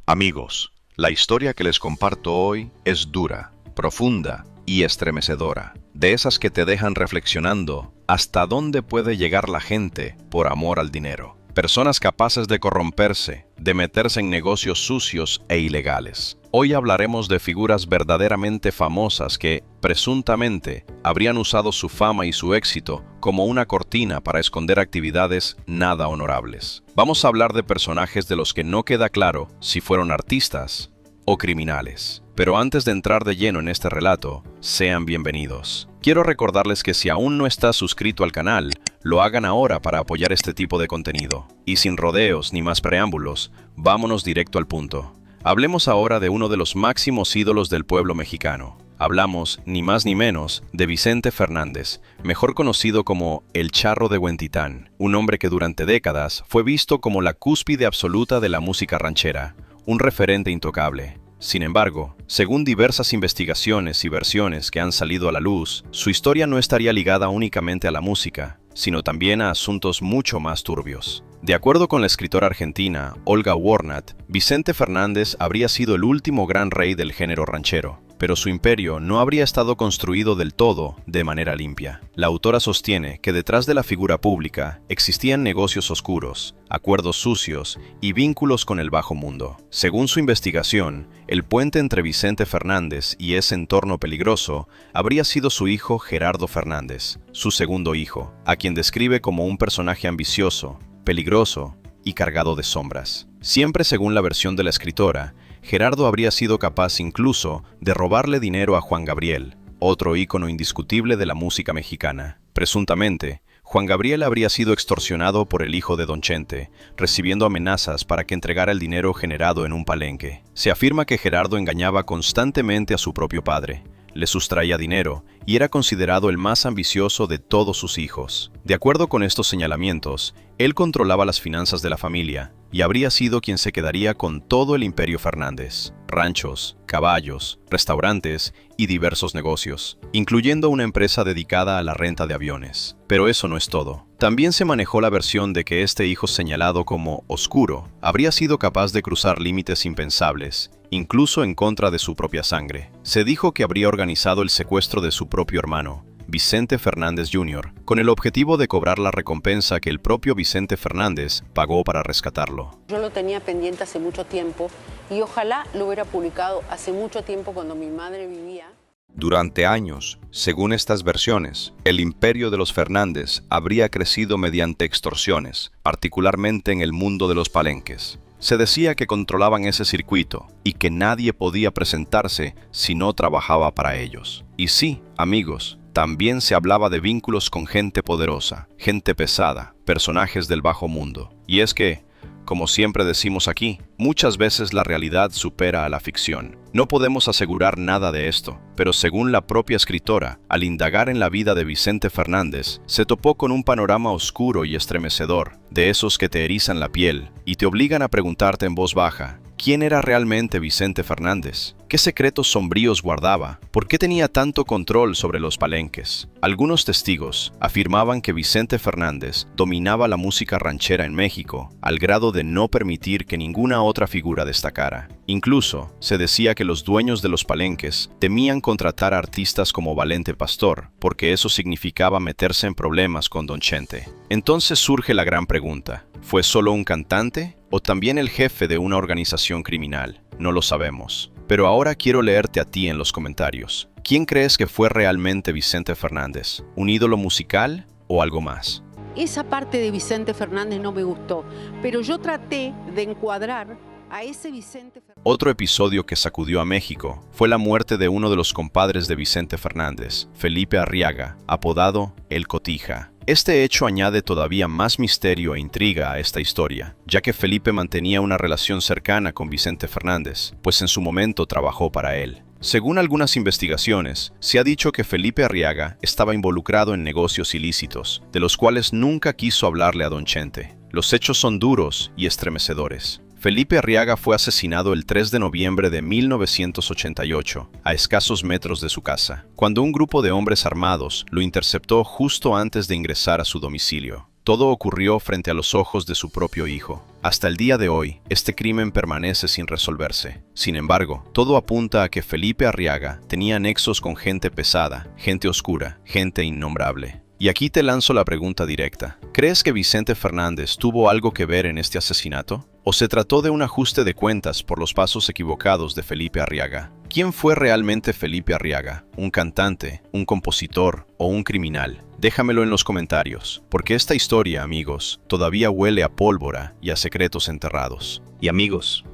Amigos, la historia que les comparto hoy es dura, profunda y estremecedora, de esas que te dejan reflexionando hasta dónde puede llegar la gente por amor al dinero. Personas capaces de corromperse, de meterse en negocios sucios e ilegales. Hoy hablaremos de figuras verdaderamente famosas que, presuntamente, habrían usado su fama y su éxito como una cortina para esconder actividades nada honorables. Vamos a hablar de personajes de los que no queda claro si fueron artistas o criminales. Pero antes de entrar de lleno en este relato, sean bienvenidos. Quiero recordarles que si aún no estás suscrito al canal, lo hagan ahora para apoyar este tipo de contenido. Y sin rodeos ni más preámbulos, vámonos directo al punto. Hablemos ahora de uno de los máximos ídolos del pueblo mexicano. Hablamos, ni más ni menos, de Vicente Fernández, mejor conocido como El Charro de Huentitán, un hombre que durante décadas fue visto como la cúspide absoluta de la música ranchera, un referente intocable. Sin embargo, según diversas investigaciones y versiones que han salido a la luz, su historia no estaría ligada únicamente a la música, sino también a asuntos mucho más turbios. De acuerdo con la escritora argentina Olga Warnat, Vicente Fernández habría sido el último gran rey del género ranchero, pero su imperio no habría estado construido del todo de manera limpia. La autora sostiene que detrás de la figura pública existían negocios oscuros, acuerdos sucios y vínculos con el bajo mundo. Según su investigación, el puente entre Vicente Fernández y ese entorno peligroso habría sido su hijo Gerardo Fernández, su segundo hijo, a quien describe como un personaje ambicioso, peligroso y cargado de sombras. Siempre según la versión de la escritora, Gerardo habría sido capaz incluso de robarle dinero a Juan Gabriel, otro ícono indiscutible de la música mexicana. Presuntamente, Juan Gabriel habría sido extorsionado por el hijo de Don Chente, recibiendo amenazas para que entregara el dinero generado en un palenque. Se afirma que Gerardo engañaba constantemente a su propio padre, le sustraía dinero y era considerado el más ambicioso de todos sus hijos. De acuerdo con estos señalamientos, él controlaba las finanzas de la familia y habría sido quien se quedaría con todo el imperio Fernández: ranchos, caballos, restaurantes y diversos negocios, incluyendo una empresa dedicada a la renta de aviones. Pero eso no es todo. También se manejó la versión de que este hijo señalado como oscuro habría sido capaz de cruzar límites impensables, incluso en contra de su propia sangre. Se dijo que habría organizado el secuestro de su propio hermano, Vicente Fernández Jr., con el objetivo de cobrar la recompensa que el propio Vicente Fernández pagó para rescatarlo. Yo lo tenía pendiente hace mucho tiempo y ojalá lo hubiera publicado hace mucho tiempo cuando mi madre vivía. Durante años, según estas versiones, el imperio de los Fernández habría crecido mediante extorsiones, particularmente en el mundo de los palenques. Se decía que controlaban ese circuito y que nadie podía presentarse si no trabajaba para ellos. Y sí, amigos, también se hablaba de vínculos con gente poderosa, gente pesada, personajes del bajo mundo. Y es que, como siempre decimos aquí, muchas veces la realidad supera a la ficción. No podemos asegurar nada de esto, pero según la propia escritora, al indagar en la vida de Vicente Fernández, se topó con un panorama oscuro y estremecedor, de esos que te erizan la piel y te obligan a preguntarte en voz baja: ¿quién era realmente Vicente Fernández? ¿Qué secretos sombríos guardaba? ¿Por qué tenía tanto control sobre los palenques? Algunos testigos afirmaban que Vicente Fernández dominaba la música ranchera en México, al grado de no permitir que ninguna otra figura destacara. Incluso, se decía que los dueños de los palenques temían contratar a artistas como Valente Pastor, porque eso significaba meterse en problemas con Don Chente. Entonces surge la gran pregunta: ¿fue solo un cantante o también el jefe de una organización criminal? No lo sabemos. Pero ahora quiero leerte a ti en los comentarios. ¿Quién crees que fue realmente Vicente Fernández? ¿Un ídolo musical o algo más? Esa parte de Vicente Fernández no me gustó, pero yo traté de encuadrar a ese Vicente Fernández. Otro episodio que sacudió a México fue la muerte de uno de los compadres de Vicente Fernández, Felipe Arriaga, apodado El Cotija. Este hecho añade todavía más misterio e intriga a esta historia, ya que Felipe mantenía una relación cercana con Vicente Fernández, pues en su momento trabajó para él. Según algunas investigaciones, se ha dicho que Felipe Arriaga estaba involucrado en negocios ilícitos, de los cuales nunca quiso hablarle a Don Chente. Los hechos son duros y estremecedores. Felipe Arriaga fue asesinado el 3 de noviembre de 1988, a escasos metros de su casa, cuando un grupo de hombres armados lo interceptó justo antes de ingresar a su domicilio. Todo ocurrió frente a los ojos de su propio hijo. Hasta el día de hoy, este crimen permanece sin resolverse. Sin embargo, todo apunta a que Felipe Arriaga tenía nexos con gente pesada, gente oscura, gente innombrable. Y aquí te lanzo la pregunta directa. ¿Crees que Vicente Fernández tuvo algo que ver en este asesinato? ¿O se trató de un ajuste de cuentas por los pasos equivocados de Felipe Arriaga? ¿Quién fue realmente Felipe Arriaga? ¿Un cantante, un compositor o un criminal? Déjamelo en los comentarios, porque esta historia, amigos, todavía huele a pólvora y a secretos enterrados. Y amigos,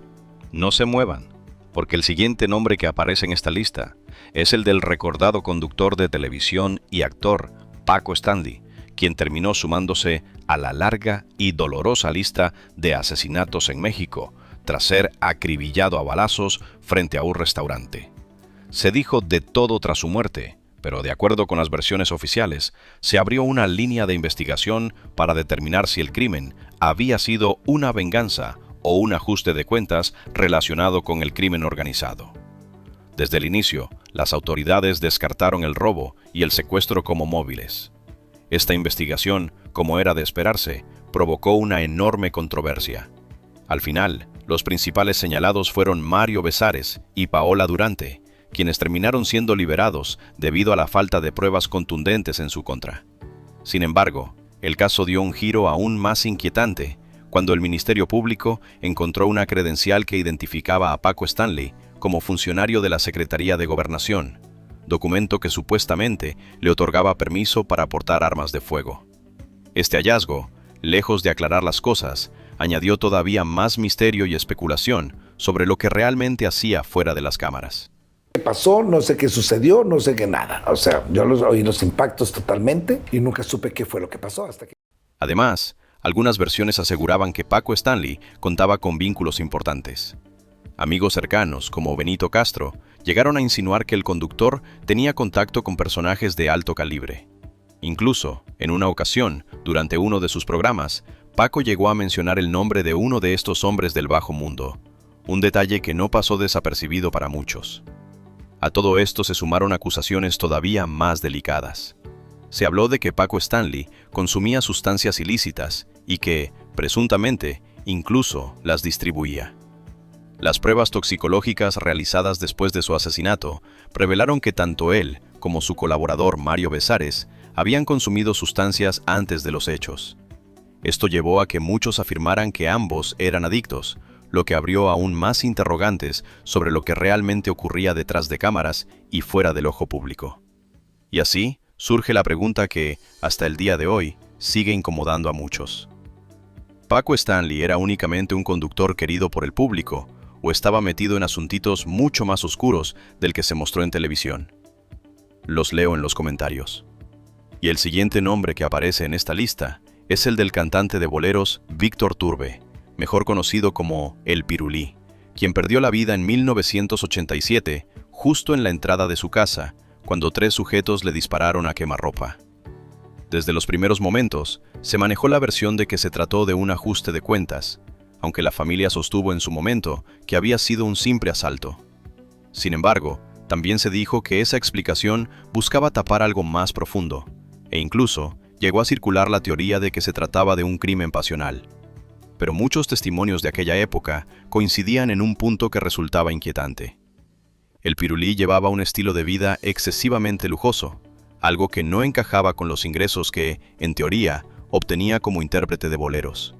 no se muevan, porque el siguiente nombre que aparece en esta lista es el del recordado conductor de televisión y actor Paco Stanley, quien terminó sumándose a la larga y dolorosa lista de asesinatos en México, tras ser acribillado a balazos frente a un restaurante. Se dijo de todo tras su muerte, pero de acuerdo con las versiones oficiales, se abrió una línea de investigación para determinar si el crimen había sido una venganza o un ajuste de cuentas relacionado con el crimen organizado. Desde el inicio, las autoridades descartaron el robo y el secuestro como móviles. Esta investigación, como era de esperarse, provocó una enorme controversia. Al final, los principales señalados fueron Mario Besares y Paola Durante, quienes terminaron siendo liberados debido a la falta de pruebas contundentes en su contra. Sin embargo, el caso dio un giro aún más inquietante cuando el Ministerio Público encontró una credencial que identificaba a Paco Stanley como funcionario de la Secretaría de Gobernación, documento que supuestamente le otorgaba permiso para portar armas de fuego. Este hallazgo, lejos de aclarar las cosas, añadió todavía más misterio y especulación sobre lo que realmente hacía fuera de las cámaras. ¿Qué pasó? No sé qué sucedió, no sé qué nada. O sea, yo oí los impactos totalmente y nunca supe qué fue lo que pasó hasta que... Además, algunas versiones aseguraban que Paco Stanley contaba con vínculos importantes. Amigos cercanos, como Benito Castro, llegaron a insinuar que el conductor tenía contacto con personajes de alto calibre. Incluso, en una ocasión, durante uno de sus programas, Paco llegó a mencionar el nombre de uno de estos hombres del bajo mundo, un detalle que no pasó desapercibido para muchos. A todo esto se sumaron acusaciones todavía más delicadas. Se habló de que Paco Stanley consumía sustancias ilícitas y que, presuntamente, incluso las distribuía. Las pruebas toxicológicas realizadas después de su asesinato revelaron que tanto él como su colaborador Mario Besares habían consumido sustancias antes de los hechos. Esto llevó a que muchos afirmaran que ambos eran adictos, lo que abrió aún más interrogantes sobre lo que realmente ocurría detrás de cámaras y fuera del ojo público. Y así surge la pregunta que, hasta el día de hoy, sigue incomodando a muchos. ¿Paco Stanley era únicamente un conductor querido por el público o estaba metido en asuntitos mucho más oscuros del que se mostró en televisión? Los leo en los comentarios. Y el siguiente nombre que aparece en esta lista es el del cantante de boleros Víctor Turbe, mejor conocido como El Pirulí, quien perdió la vida en 1987, justo en la entrada de su casa, cuando 3 sujetos le dispararon a quemarropa. Desde los primeros momentos, se manejó la versión de que se trató de un ajuste de cuentas, aunque la familia sostuvo en su momento que había sido un simple asalto. Sin embargo, también se dijo que esa explicación buscaba tapar algo más profundo, e incluso llegó a circular la teoría de que se trataba de un crimen pasional. Pero muchos testimonios de aquella época coincidían en un punto que resultaba inquietante. El Pirulí llevaba un estilo de vida excesivamente lujoso, algo que no encajaba con los ingresos que, en teoría, obtenía como intérprete de boleros.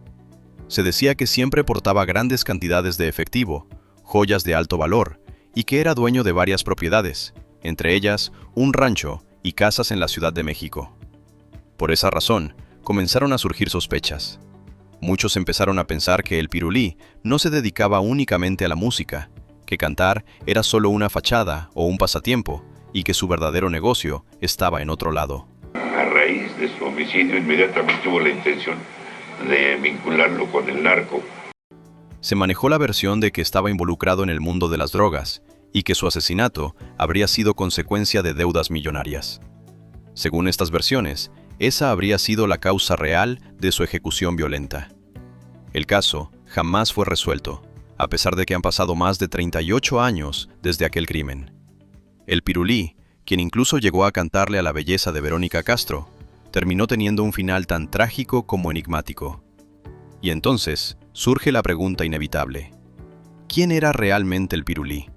Se decía que siempre portaba grandes cantidades de efectivo, joyas de alto valor, y que era dueño de varias propiedades, entre ellas un rancho y casas en la Ciudad de México. Por esa razón, comenzaron a surgir sospechas. Muchos empezaron a pensar que el Pirulí no se dedicaba únicamente a la música, que cantar era solo una fachada o un pasatiempo, y que su verdadero negocio estaba en otro lado. A raíz de su homicidio, inmediatamente tuvo la intención de vincularlo con el narco. Se manejó la versión de que estaba involucrado en el mundo de las drogas, y que su asesinato habría sido consecuencia de deudas millonarias. Según estas versiones, esa habría sido la causa real de su ejecución violenta. El caso jamás fue resuelto, a pesar de que han pasado más de 38 años desde aquel crimen. El Pirulí, quien incluso llegó a cantarle a la belleza de Verónica Castro, terminó teniendo un final tan trágico como enigmático. Y entonces surge la pregunta inevitable: ¿quién era realmente el Pirulí?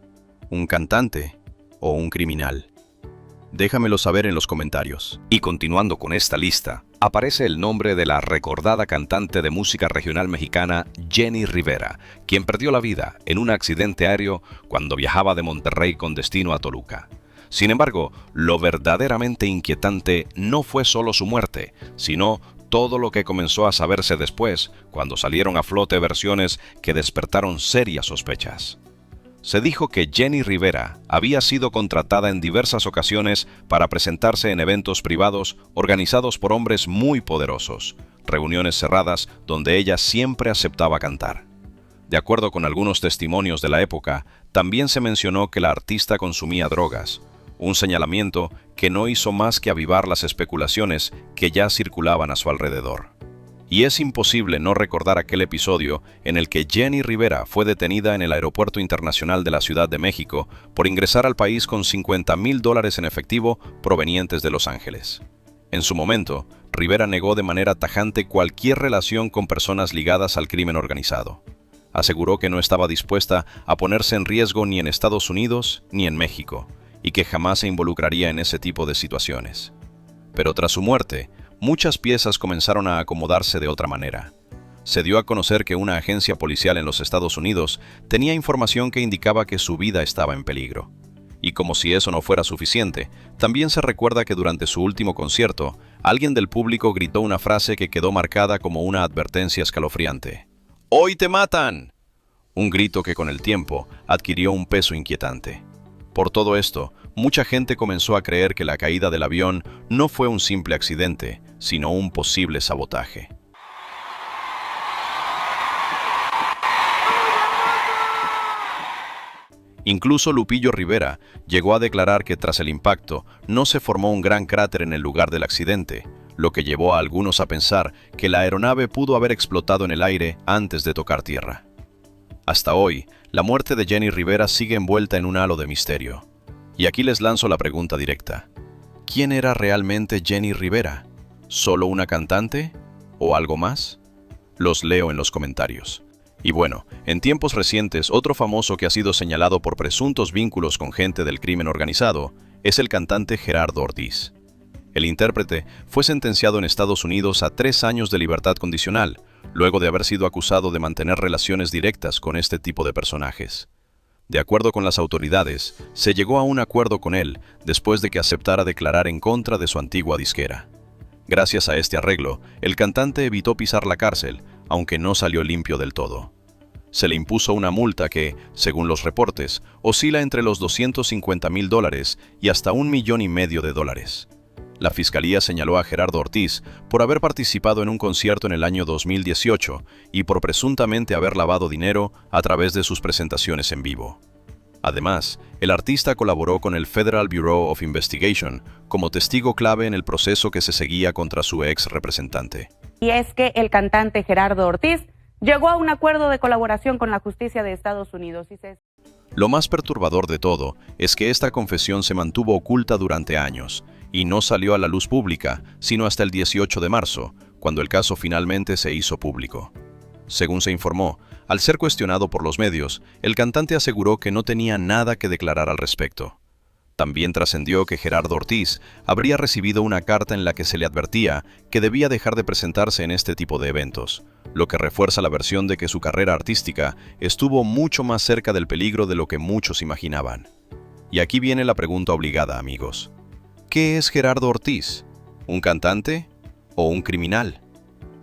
¿Un cantante o un criminal? Déjamelo saber en los comentarios. Y continuando con esta lista, aparece el nombre de la recordada cantante de música regional mexicana Jenny Rivera, quien perdió la vida en un accidente aéreo cuando viajaba de Monterrey con destino a Toluca. Sin embargo, lo verdaderamente inquietante no fue solo su muerte, sino todo lo que comenzó a saberse después, cuando salieron a flote versiones que despertaron serias sospechas. Se dijo que Jenny Rivera había sido contratada en diversas ocasiones para presentarse en eventos privados organizados por hombres muy poderosos, reuniones cerradas donde ella siempre aceptaba cantar. De acuerdo con algunos testimonios de la época, también se mencionó que la artista consumía drogas, un señalamiento que no hizo más que avivar las especulaciones que ya circulaban a su alrededor. Y es imposible no recordar aquel episodio en el que Jenny Rivera fue detenida en el Aeropuerto Internacional de la Ciudad de México por ingresar al país con $50,000 en efectivo provenientes de Los Ángeles. En su momento, Rivera negó de manera tajante cualquier relación con personas ligadas al crimen organizado. Aseguró que no estaba dispuesta a ponerse en riesgo ni en Estados Unidos ni en México, y que jamás se involucraría en ese tipo de situaciones. Pero tras su muerte, muchas piezas comenzaron a acomodarse de otra manera. Se dio a conocer que una agencia policial en los Estados Unidos tenía información que indicaba que su vida estaba en peligro. Y como si eso no fuera suficiente, también se recuerda que durante su último concierto, alguien del público gritó una frase que quedó marcada como una advertencia escalofriante: ¡Hoy te matan! Un grito que con el tiempo adquirió un peso inquietante. Por todo esto, mucha gente comenzó a creer que la caída del avión no fue un simple accidente, sino un posible sabotaje. Incluso Lupillo Rivera llegó a declarar que tras el impacto no se formó un gran cráter en el lugar del accidente, lo que llevó a algunos a pensar que la aeronave pudo haber explotado en el aire antes de tocar tierra. Hasta hoy, la muerte de Jenny Rivera sigue envuelta en un halo de misterio. Y aquí les lanzo la pregunta directa: ¿quién era realmente Jenny Rivera? ¿Solo una cantante? ¿O algo más? Los leo en los comentarios. Y bueno, en tiempos recientes, otro famoso que ha sido señalado por presuntos vínculos con gente del crimen organizado es el cantante Gerardo Ortiz. El intérprete fue sentenciado en Estados Unidos a 3 años de libertad condicional, luego de haber sido acusado de mantener relaciones directas con este tipo de personajes. De acuerdo con las autoridades, se llegó a un acuerdo con él después de que aceptara declarar en contra de su antigua disquera. Gracias a este arreglo, el cantante evitó pisar la cárcel, aunque no salió limpio del todo. Se le impuso una multa que, según los reportes, oscila entre los $250,000 y hasta $1,5 millones. La fiscalía señaló a Gerardo Ortiz por haber participado en un concierto en el año 2018 y por presuntamente haber lavado dinero a través de sus presentaciones en vivo. Además, el artista colaboró con el Federal Bureau of Investigation como testigo clave en el proceso que se seguía contra su ex representante. Y es que el cantante Gerardo Ortiz llegó a un acuerdo de colaboración con la justicia de Estados Unidos. Lo más perturbador de todo es que esta confesión se mantuvo oculta durante años y no salió a la luz pública sino hasta el 18 de marzo, cuando el caso finalmente se hizo público. Según se informó, al ser cuestionado por los medios, el cantante aseguró que no tenía nada que declarar al respecto. También trascendió que Gerardo Ortiz habría recibido una carta en la que se le advertía que debía dejar de presentarse en este tipo de eventos, lo que refuerza la versión de que su carrera artística estuvo mucho más cerca del peligro de lo que muchos imaginaban. Y aquí viene la pregunta obligada, amigos. ¿Qué es Gerardo Ortiz? ¿Un cantante o un criminal?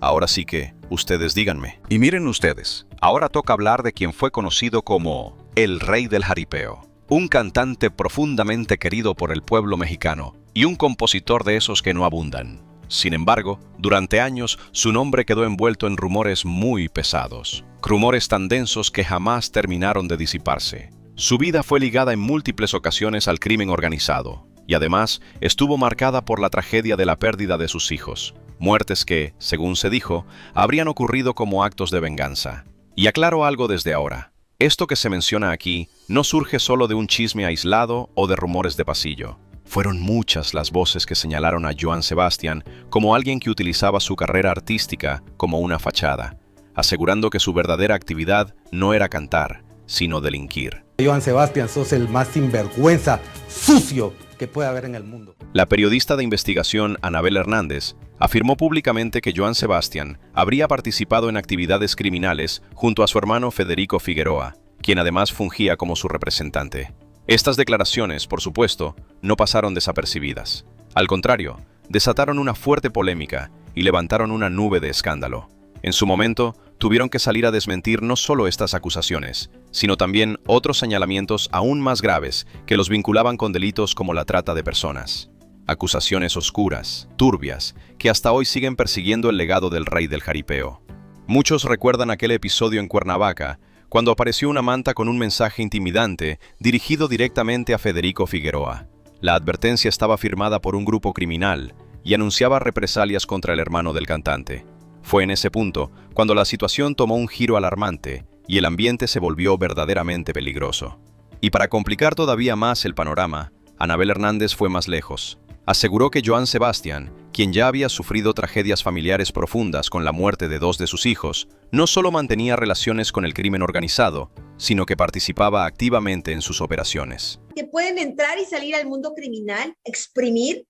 Ahora sí que, ustedes díganme. Y miren ustedes, ahora toca hablar de quien fue conocido como el Rey del Jaripeo. Un cantante profundamente querido por el pueblo mexicano y un compositor de esos que no abundan. Sin embargo, durante años su nombre quedó envuelto en rumores muy pesados, rumores tan densos que jamás terminaron de disiparse. Su vida fue ligada en múltiples ocasiones al crimen organizado y además estuvo marcada por la tragedia de la pérdida de sus hijos, muertes que, según se dijo, habrían ocurrido como actos de venganza. Y aclaro algo desde ahora. Esto que se menciona aquí no surge solo de un chisme aislado o de rumores de pasillo. Fueron muchas las voces que señalaron a Joan Sebastián como alguien que utilizaba su carrera artística como una fachada, asegurando que su verdadera actividad no era cantar, sino delinquir. Joan Sebastián, sos el más sinvergüenza, sucio que puede haber en el mundo. La periodista de investigación Anabel Hernández afirmó públicamente que Joan Sebastián habría participado en actividades criminales junto a su hermano Federico Figueroa, quien además fungía como su representante. Estas declaraciones, por supuesto, no pasaron desapercibidas. Al contrario, desataron una fuerte polémica y levantaron una nube de escándalo. En su momento, tuvieron que salir a desmentir no solo estas acusaciones, sino también otros señalamientos aún más graves que los vinculaban con delitos como la trata de personas. Acusaciones oscuras, turbias, que hasta hoy siguen persiguiendo el legado del rey del jaripeo. Muchos recuerdan aquel episodio en Cuernavaca, cuando apareció una manta con un mensaje intimidante dirigido directamente a Federico Figueroa. La advertencia estaba firmada por un grupo criminal y anunciaba represalias contra el hermano del cantante. Fue en ese punto cuando la situación tomó un giro alarmante y el ambiente se volvió verdaderamente peligroso. Y para complicar todavía más el panorama, Anabel Hernández fue más lejos. Aseguró que Joan Sebastián, quien ya había sufrido tragedias familiares profundas con la muerte de 2 de sus hijos, no solo mantenía relaciones con el crimen organizado, sino que participaba activamente en sus operaciones. Que pueden entrar y salir al mundo criminal, exprimir,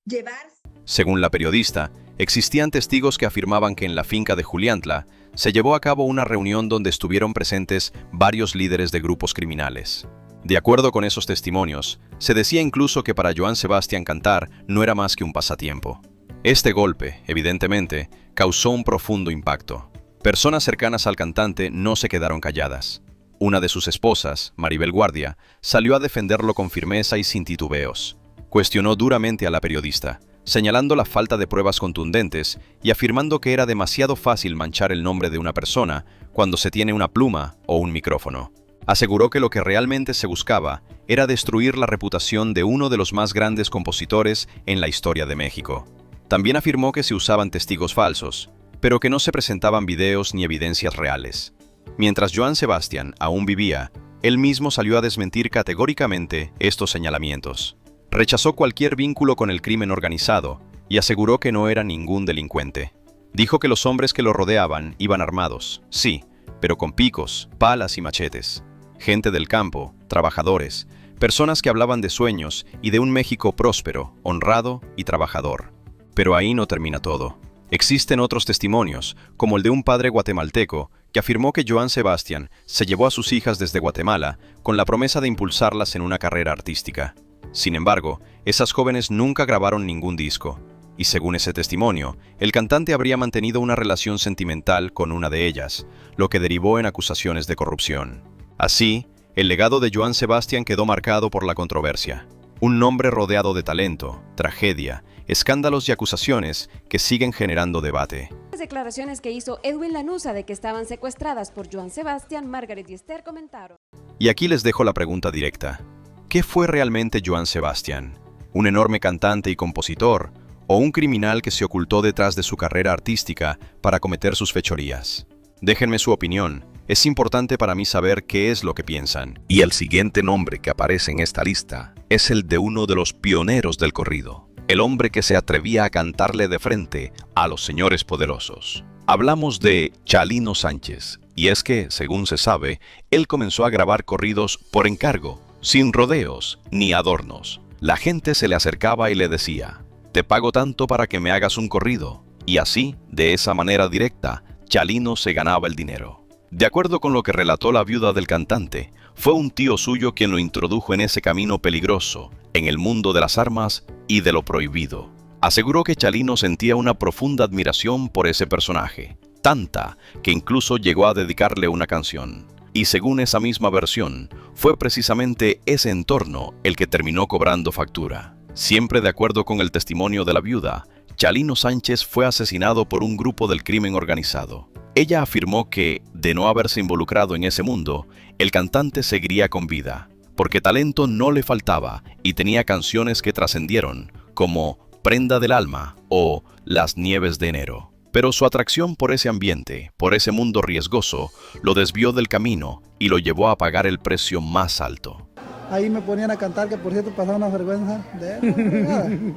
llevar. Según la periodista, existían testigos que afirmaban que en la finca de Juliantla se llevó a cabo una reunión donde estuvieron presentes varios líderes de grupos criminales. De acuerdo con esos testimonios, se decía incluso que para Joan Sebastián cantar no era más que un pasatiempo. Este golpe, evidentemente, causó un profundo impacto. Personas cercanas al cantante no se quedaron calladas. Una de sus esposas, Maribel Guardia, salió a defenderlo con firmeza y sin titubeos. Cuestionó duramente a la periodista, señalando la falta de pruebas contundentes y afirmando que era demasiado fácil manchar el nombre de una persona cuando se tiene una pluma o un micrófono. Aseguró que lo que realmente se buscaba era destruir la reputación de uno de los más grandes compositores en la historia de México. También afirmó que se usaban testigos falsos, pero que no se presentaban videos ni evidencias reales. Mientras Joan Sebastián aún vivía, él mismo salió a desmentir categóricamente estos señalamientos. Rechazó cualquier vínculo con el crimen organizado y aseguró que no era ningún delincuente. Dijo que los hombres que lo rodeaban iban armados, sí, pero con picos, palas y machetes. Gente del campo, trabajadores, personas que hablaban de sueños y de un México próspero, honrado y trabajador. Pero ahí no termina todo. Existen otros testimonios, como el de un padre guatemalteco que afirmó que Joan Sebastián se llevó a sus hijas desde Guatemala con la promesa de impulsarlas en una carrera artística. Sin embargo, esas jóvenes nunca grabaron ningún disco, y según ese testimonio, el cantante habría mantenido una relación sentimental con una de ellas, lo que derivó en acusaciones de corrupción. Así, el legado de Joan Sebastián quedó marcado por la controversia. Un nombre rodeado de talento, tragedia, escándalos y acusaciones que siguen generando debate. Las declaraciones que hizo Edwin Lanuza de que estaban secuestradas por Joan Sebastián, Margaret y Esther comentaron. Y aquí les dejo la pregunta directa. ¿Qué fue realmente Joan Sebastián? ¿Un enorme cantante y compositor? ¿O un criminal que se ocultó detrás de su carrera artística para cometer sus fechorías? Déjenme su opinión. Es importante para mí saber qué es lo que piensan. Y el siguiente nombre que aparece en esta lista es el de uno de los pioneros del corrido, el hombre que se atrevía a cantarle de frente a los señores poderosos. Hablamos de Chalino Sánchez, y es que, según se sabe, él comenzó a grabar corridos por encargo, sin rodeos ni adornos. La gente se le acercaba y le decía: «Te pago tanto para que me hagas un corrido», y así, de esa manera directa, Chalino se ganaba el dinero. De acuerdo con lo que relató la viuda del cantante, fue un tío suyo quien lo introdujo en ese camino peligroso, en el mundo de las armas y de lo prohibido. Aseguró que Chalino sentía una profunda admiración por ese personaje, tanta que incluso llegó a dedicarle una canción. Y según esa misma versión, fue precisamente ese entorno el que terminó cobrando factura. Siempre de acuerdo con el testimonio de la viuda, Chalino Sánchez fue asesinado por un grupo del crimen organizado. Ella afirmó que, de no haberse involucrado en ese mundo, el cantante seguiría con vida, porque talento no le faltaba y tenía canciones que trascendieron, como Prenda del Alma o Las Nieves de Enero. Pero su atracción por ese ambiente, por ese mundo riesgoso, lo desvió del camino y lo llevó a pagar el precio más alto. ahí me ponían a cantar, que por cierto pasaba una vergüenza de él.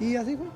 Y así fue.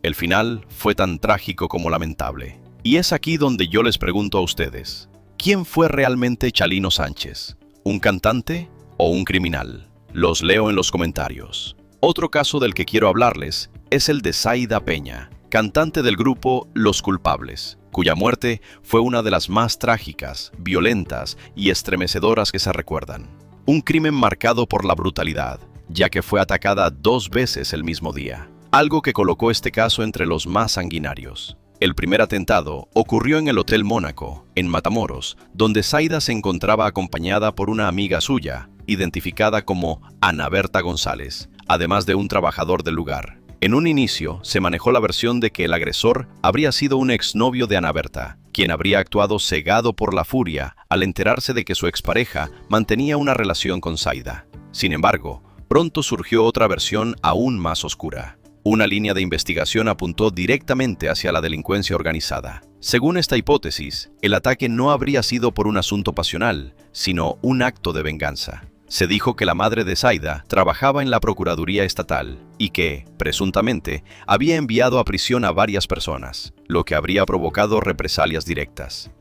El final fue tan trágico como lamentable. Y es aquí donde yo les pregunto a ustedes, ¿quién fue realmente Chalino Sánchez? ¿Un cantante o un criminal? Los leo en los comentarios. Otro caso del que quiero hablarles es el de Zaida Peña, cantante del grupo Los Culpables, cuya muerte fue una de las más trágicas, violentas y estremecedoras que se recuerdan. Un crimen marcado por la brutalidad, ya que fue atacada 2 veces el mismo día, algo que colocó este caso entre los más sanguinarios. El primer atentado ocurrió en el Hotel Mónaco, en Matamoros, donde Zaida se encontraba acompañada por una amiga suya, identificada como Ana Berta González, además de un trabajador del lugar. En un inicio, se manejó la versión de que el agresor habría sido un exnovio de Ana Berta, quien habría actuado cegado por la furia al enterarse de que su expareja mantenía una relación con Zaida. Sin embargo, pronto surgió otra versión aún más oscura. Una línea de investigación apuntó directamente hacia la delincuencia organizada. Según esta hipótesis, el ataque no habría sido por un asunto pasional, sino un acto de venganza. Se dijo que la madre de Zaida trabajaba en la Procuraduría Estatal y que, presuntamente, había enviado a prisión a varias personas, lo que habría provocado represalias directas.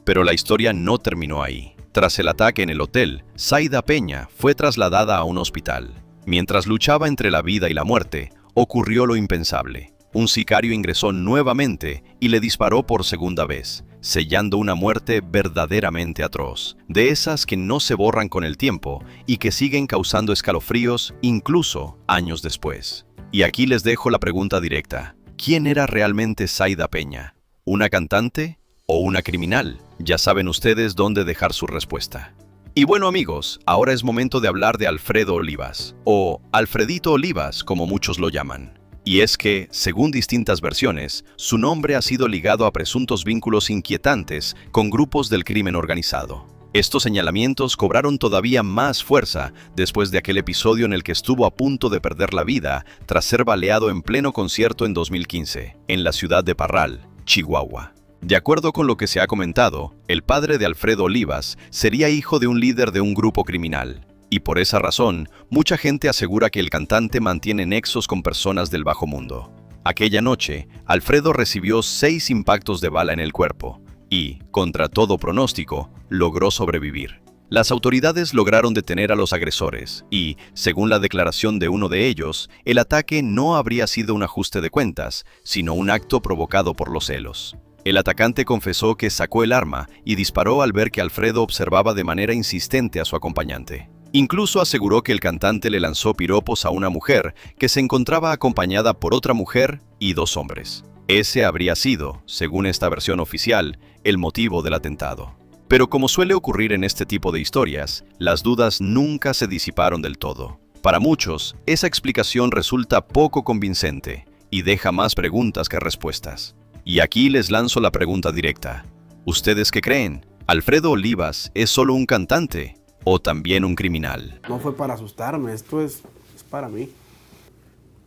Pero la historia no terminó ahí. Tras el ataque en el hotel, Zaida Peña fue trasladada a un hospital. Mientras luchaba entre la vida y la muerte, ocurrió lo impensable. Un sicario ingresó nuevamente y le disparó por segunda vez, sellando una muerte verdaderamente atroz, de esas que no se borran con el tiempo y que siguen causando escalofríos incluso años después. Y aquí les dejo la pregunta directa: ¿quién era realmente Zaida Peña? ¿Una cantante o una criminal? Ya saben ustedes dónde dejar su respuesta. Y bueno amigos, ahora es momento de hablar de Alfredo Olivas, o Alfredito Olivas como muchos lo llaman. Y es que, según distintas versiones, su nombre ha sido ligado a presuntos vínculos inquietantes con grupos del crimen organizado. Estos señalamientos cobraron todavía más fuerza después de aquel episodio en el que estuvo a punto de perder la vida tras ser baleado en pleno concierto en 2015, en la ciudad de Parral, Chihuahua. De acuerdo con lo que se ha comentado, el padre de Alfredo Olivas sería hijo de un líder de un grupo criminal. Y por esa razón, mucha gente asegura que el cantante mantiene nexos con personas del bajo mundo. Aquella noche, Alfredo recibió 6 impactos de bala en el cuerpo y, contra todo pronóstico, logró sobrevivir. Las autoridades lograron detener a los agresores y, según la declaración de uno de ellos, el ataque no habría sido un ajuste de cuentas, sino un acto provocado por los celos. El atacante confesó que sacó el arma y disparó al ver que Alfredo observaba de manera insistente a su acompañante. Incluso aseguró que el cantante le lanzó piropos a una mujer que se encontraba acompañada por otra mujer y 2 hombres. Ese habría sido, según esta versión oficial, el motivo del atentado. Pero como suele ocurrir en este tipo de historias, las dudas nunca se disiparon del todo. Para muchos, esa explicación resulta poco convincente y deja más preguntas que respuestas. Y aquí les lanzo la pregunta directa. ¿Ustedes qué creen? ¿Alfredo Olivas es solo un cantante o también un criminal? No fue para asustarme, esto es para mí.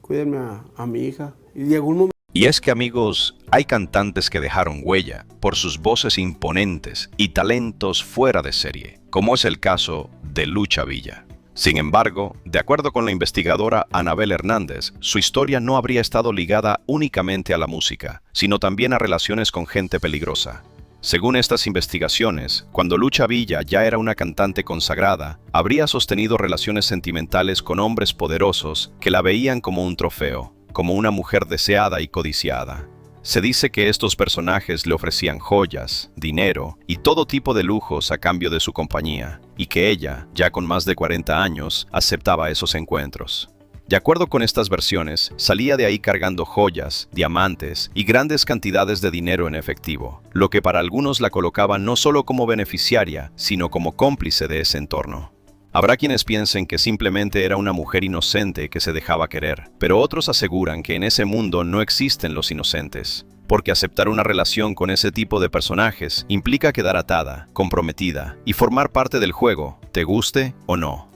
Cuídenme a mi hija. Y llegó un momento. Y es que amigos, hay cantantes que dejaron huella por sus voces imponentes y talentos fuera de serie, como es el caso de Lucha Villa. Sin embargo, de acuerdo con la investigadora Anabel Hernández, su historia no habría estado ligada únicamente a la música, sino también a relaciones con gente peligrosa. Según estas investigaciones, cuando Lucha Villa ya era una cantante consagrada, habría sostenido relaciones sentimentales con hombres poderosos que la veían como un trofeo, como una mujer deseada y codiciada. Se dice que estos personajes le ofrecían joyas, dinero y todo tipo de lujos a cambio de su compañía, y que ella, ya con más de 40 años, aceptaba esos encuentros. De acuerdo con estas versiones, salía de ahí cargando joyas, diamantes y grandes cantidades de dinero en efectivo, lo que para algunos la colocaba no solo como beneficiaria, sino como cómplice de ese entorno. Habrá quienes piensen que simplemente era una mujer inocente que se dejaba querer, pero otros aseguran que en ese mundo no existen los inocentes, porque aceptar una relación con ese tipo de personajes implica quedar atada, comprometida y formar parte del juego, te guste o no.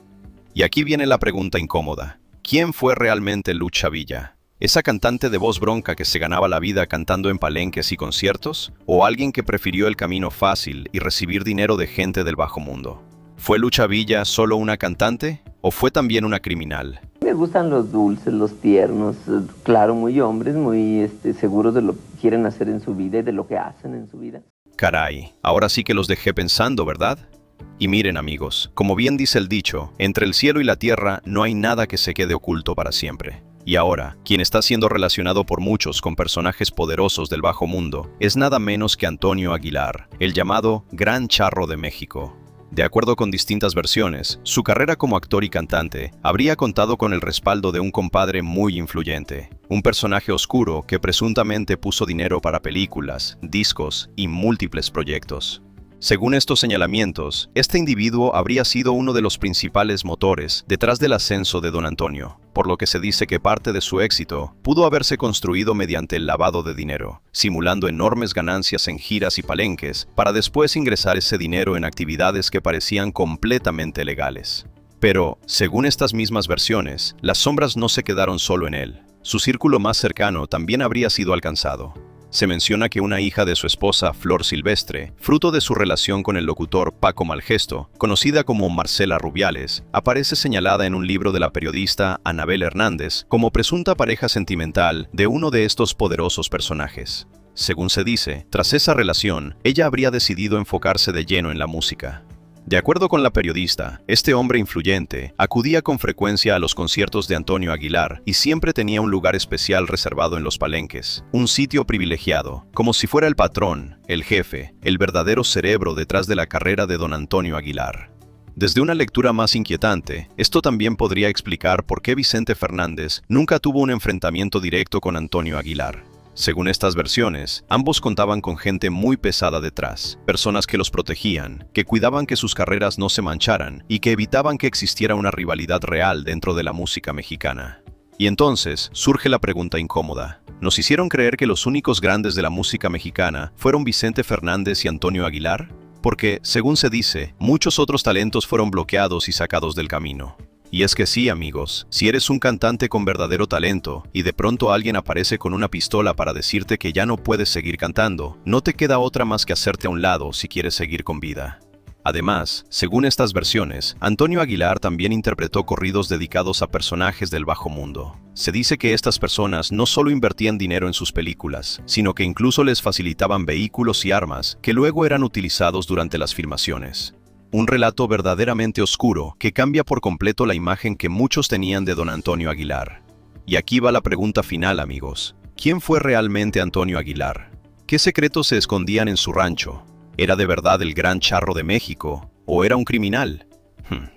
Y aquí viene la pregunta incómoda. ¿Quién fue realmente Lucha Villa? ¿Esa cantante de voz bronca que se ganaba la vida cantando en palenques y conciertos? ¿O alguien que prefirió el camino fácil y recibir dinero de gente del bajo mundo? ¿Fue Lucha Villa solo una cantante? ¿O fue también una criminal? Me gustan los dulces, los tiernos, claro, muy hombres, muy seguros de lo que quieren hacer en su vida y de lo que hacen en su vida. Caray, ahora sí que los dejé pensando, ¿verdad? Y miren amigos, como bien dice el dicho, entre el cielo y la tierra no hay nada que se quede oculto para siempre. Y ahora, quien está siendo relacionado por muchos con personajes poderosos del bajo mundo, es nada menos que Antonio Aguilar, el llamado Gran Charro de México. De acuerdo con distintas versiones, su carrera como actor y cantante habría contado con el respaldo de un compadre muy influyente, un personaje oscuro que presuntamente puso dinero para películas, discos y múltiples proyectos. Según estos señalamientos, este individuo habría sido uno de los principales motores detrás del ascenso de don Antonio, por lo que se dice que parte de su éxito pudo haberse construido mediante el lavado de dinero, simulando enormes ganancias en giras y palenques, para después ingresar ese dinero en actividades que parecían completamente legales. Pero, según estas mismas versiones, las sombras no se quedaron solo en él. Su círculo más cercano también habría sido alcanzado. Se menciona que una hija de su esposa, Flor Silvestre, fruto de su relación con el locutor Paco Malgesto, conocida como Marcela Rubiales, aparece señalada en un libro de la periodista Anabel Hernández como presunta pareja sentimental de uno de estos poderosos personajes. Según se dice, tras esa relación, ella habría decidido enfocarse de lleno en la música. De acuerdo con la periodista, este hombre influyente acudía con frecuencia a los conciertos de Antonio Aguilar y siempre tenía un lugar especial reservado en los palenques, un sitio privilegiado, como si fuera el patrón, el jefe, el verdadero cerebro detrás de la carrera de don Antonio Aguilar. Desde una lectura más inquietante, esto también podría explicar por qué Vicente Fernández nunca tuvo un enfrentamiento directo con Antonio Aguilar. Según estas versiones, ambos contaban con gente muy pesada detrás, personas que los protegían, que cuidaban que sus carreras no se mancharan y que evitaban que existiera una rivalidad real dentro de la música mexicana. Y entonces surge la pregunta incómoda. ¿Nos hicieron creer que los únicos grandes de la música mexicana fueron Vicente Fernández y Antonio Aguilar? Porque, según se dice, muchos otros talentos fueron bloqueados y sacados del camino. Y es que sí, amigos, si eres un cantante con verdadero talento y de pronto alguien aparece con una pistola para decirte que ya no puedes seguir cantando, no te queda otra más que hacerte a un lado si quieres seguir con vida. Además, según estas versiones, Antonio Aguilar también interpretó corridos dedicados a personajes del bajo mundo. Se dice que estas personas no solo invertían dinero en sus películas, sino que incluso les facilitaban vehículos y armas que luego eran utilizados durante las filmaciones. Un relato verdaderamente oscuro que cambia por completo la imagen que muchos tenían de don Antonio Aguilar. Y aquí va la pregunta final, amigos. ¿Quién fue realmente Antonio Aguilar? ¿Qué secretos se escondían en su rancho? ¿Era de verdad el Gran Charro de México? ¿O era un criminal?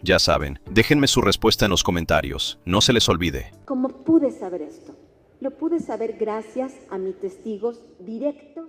Ya saben, déjenme su respuesta en los comentarios. No se les olvide. ¿Cómo pude saber esto? Lo pude saber gracias a mis testigos directos.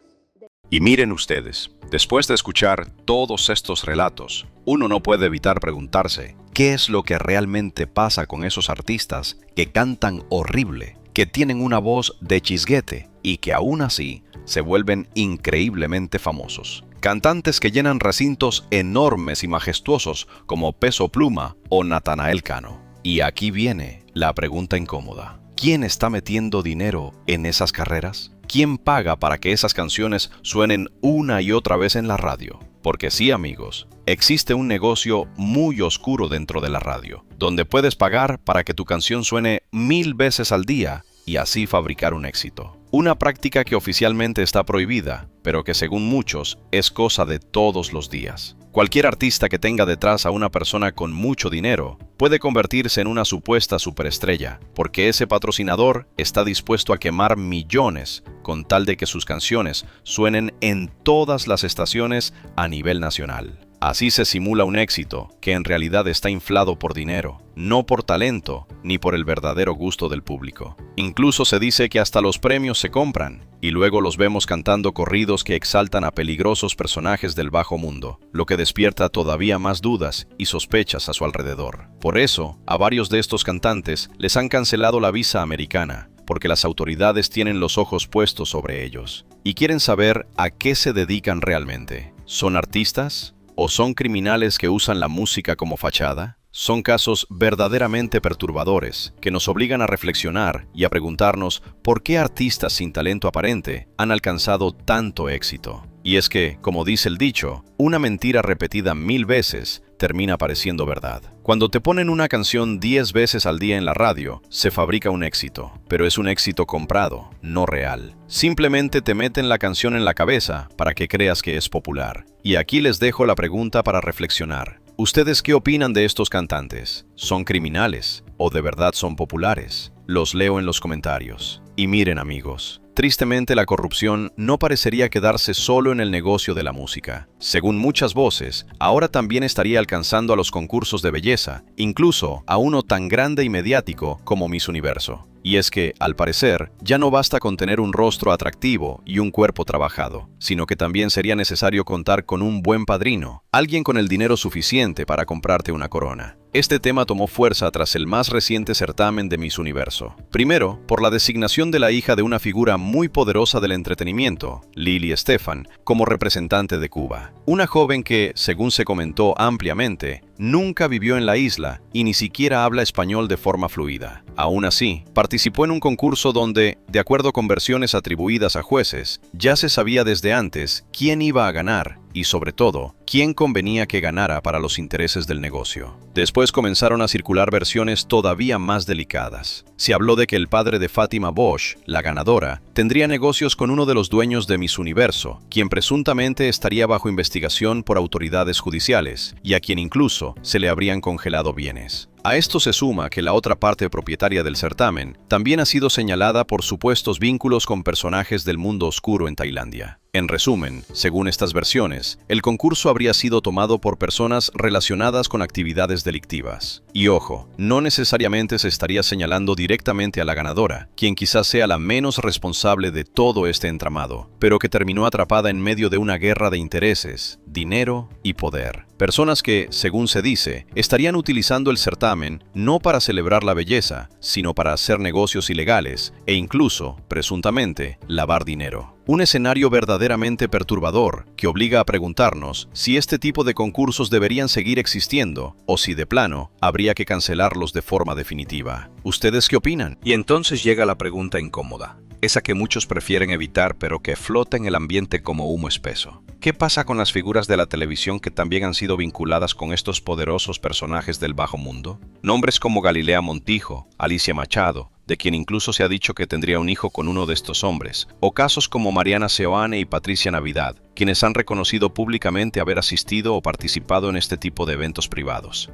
Y miren ustedes, después de escuchar todos estos relatos, uno no puede evitar preguntarse, ¿qué es lo que realmente pasa con esos artistas que cantan horrible, que tienen una voz de chisguete y que aún así se vuelven increíblemente famosos? Cantantes que llenan recintos enormes y majestuosos como Peso Pluma o Natanael Cano. Y aquí viene la pregunta incómoda. ¿Quién está metiendo dinero en esas carreras? ¿Quién paga para que esas canciones suenen una y otra vez en la radio? Porque sí, amigos, existe un negocio muy oscuro dentro de la radio, donde puedes pagar para que tu canción suene 1000 veces al día y así fabricar un éxito. Una práctica que oficialmente está prohibida, pero que según muchos es cosa de todos los días. Cualquier artista que tenga detrás a una persona con mucho dinero puede convertirse en una supuesta superestrella, porque ese patrocinador está dispuesto a quemar millones con tal de que sus canciones suenen en todas las estaciones a nivel nacional. Así se simula un éxito que en realidad está inflado por dinero, no por talento ni por el verdadero gusto del público. Incluso se dice que hasta los premios se compran, y luego los vemos cantando corridos que exaltan a peligrosos personajes del bajo mundo, lo que despierta todavía más dudas y sospechas a su alrededor. Por eso, a varios de estos cantantes les han cancelado la visa americana, porque las autoridades tienen los ojos puestos sobre ellos, y quieren saber a qué se dedican realmente. ¿Son artistas? ¿O son criminales que usan la música como fachada? Son casos verdaderamente perturbadores que nos obligan a reflexionar y a preguntarnos por qué artistas sin talento aparente han alcanzado tanto éxito. Y es que, como dice el dicho, una mentira repetida 1000 veces termina pareciendo verdad. Cuando te ponen una canción 10 veces al día en la radio, se fabrica un éxito, pero es un éxito comprado, no real. Simplemente te meten la canción en la cabeza para que creas que es popular. Y aquí les dejo la pregunta para reflexionar. ¿Ustedes qué opinan de estos cantantes? ¿Son criminales o de verdad son populares? Los leo en los comentarios. Y miren, amigos, tristemente la corrupción no parecería quedarse solo en el negocio de la música. Según muchas voces, ahora también estaría alcanzando a los concursos de belleza, incluso a uno tan grande y mediático como Miss Universo. Y es que, al parecer, ya no basta con tener un rostro atractivo y un cuerpo trabajado, sino que también sería necesario contar con un buen padrino, alguien con el dinero suficiente para comprarte una corona. Este tema tomó fuerza tras el más reciente certamen de Miss Universo. Primero, por la designación de la hija de una figura muy poderosa del entretenimiento, Lili Estefan, como representante de Cuba. Una joven que, según se comentó ampliamente, nunca vivió en la isla y ni siquiera habla español de forma fluida. Aún así, participó en un concurso donde, de acuerdo con versiones atribuidas a jueces, ya se sabía desde antes quién iba a ganar y, sobre todo, quién convenía que ganara para los intereses del negocio. Después comenzaron a circular versiones todavía más delicadas. Se habló de que el padre de Fátima Bosch, la ganadora, tendría negocios con uno de los dueños de Miss Universo, quien presuntamente estaría bajo investigación por autoridades judiciales y a quien incluso se le habrían congelado bienes. A esto se suma que la otra parte propietaria del certamen también ha sido señalada por supuestos vínculos con personajes del mundo oscuro en Tailandia. En resumen, según estas versiones, el concurso habría sido tomado por personas relacionadas con actividades delictivas. Y ojo, no necesariamente se estaría señalando directamente a la ganadora, quien quizás sea la menos responsable de todo este entramado, pero que terminó atrapada en medio de una guerra de intereses, dinero y poder. Personas que, según se dice, estarían utilizando el certamen no para celebrar la belleza, sino para hacer negocios ilegales e incluso, presuntamente, lavar dinero. Un escenario verdaderamente perturbador que obliga a preguntarnos si este tipo de concursos deberían seguir existiendo o si de plano habría que cancelarlos de forma definitiva. ¿Ustedes qué opinan? Y entonces llega la pregunta incómoda, esa que muchos prefieren evitar pero que flota en el ambiente como humo espeso. ¿Qué pasa con las figuras de la televisión que también han sido vinculadas con estos poderosos personajes del bajo mundo? Nombres como Galilea Montijo, Alicia Machado, de quien incluso se ha dicho que tendría un hijo con uno de estos hombres, o casos como Mariana Seoane y Patricia Navidad, quienes han reconocido públicamente haber asistido o participado en este tipo de eventos privados.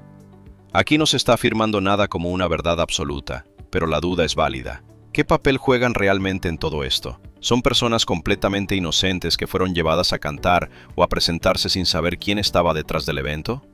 Aquí no se está afirmando nada como una verdad absoluta, pero la duda es válida. ¿Qué papel juegan realmente en todo esto? ¿Son personas completamente inocentes que fueron llevadas a cantar o a presentarse sin saber quién estaba detrás del evento?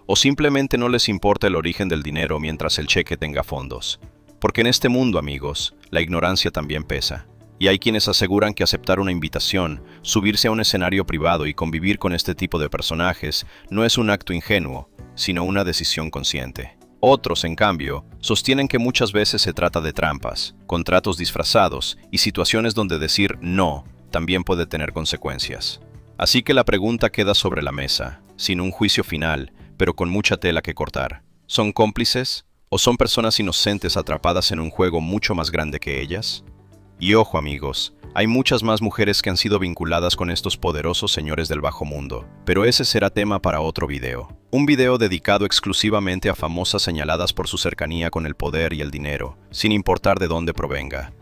¿O simplemente no les importa el origen del dinero mientras el cheque tenga fondos? Porque en este mundo, amigos, la ignorancia también pesa. Y hay quienes aseguran que aceptar una invitación, subirse a un escenario privado y convivir con este tipo de personajes no es un acto ingenuo, sino una decisión consciente. Otros, en cambio, sostienen que muchas veces se trata de trampas, contratos disfrazados y situaciones donde decir no también puede tener consecuencias. Así que la pregunta queda sobre la mesa, sin un juicio final, pero con mucha tela que cortar. ¿Son cómplices? ¿O son personas inocentes atrapadas en un juego mucho más grande que ellas? Y ojo, amigos, hay muchas más mujeres que han sido vinculadas con estos poderosos señores del bajo mundo, pero ese será tema para otro video. Un video dedicado exclusivamente a famosas señaladas por su cercanía con el poder y el dinero, sin importar de dónde provenga.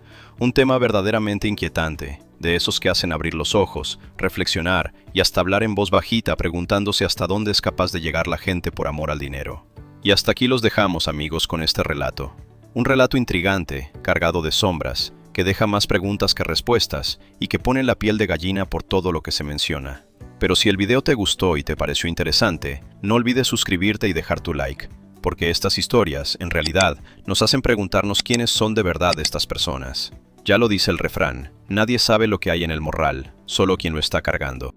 Un tema verdaderamente inquietante, de esos que hacen abrir los ojos, reflexionar y hasta hablar en voz bajita preguntándose hasta dónde es capaz de llegar la gente por amor al dinero. Y hasta aquí los dejamos, amigos, con este relato. Un relato intrigante, cargado de sombras, que deja más preguntas que respuestas y que pone la piel de gallina por todo lo que se menciona. Pero si el video te gustó y te pareció interesante, no olvides suscribirte y dejar tu like, porque estas historias, en realidad, nos hacen preguntarnos quiénes son de verdad estas personas. Ya lo dice el refrán, nadie sabe lo que hay en el morral, solo quien lo está cargando.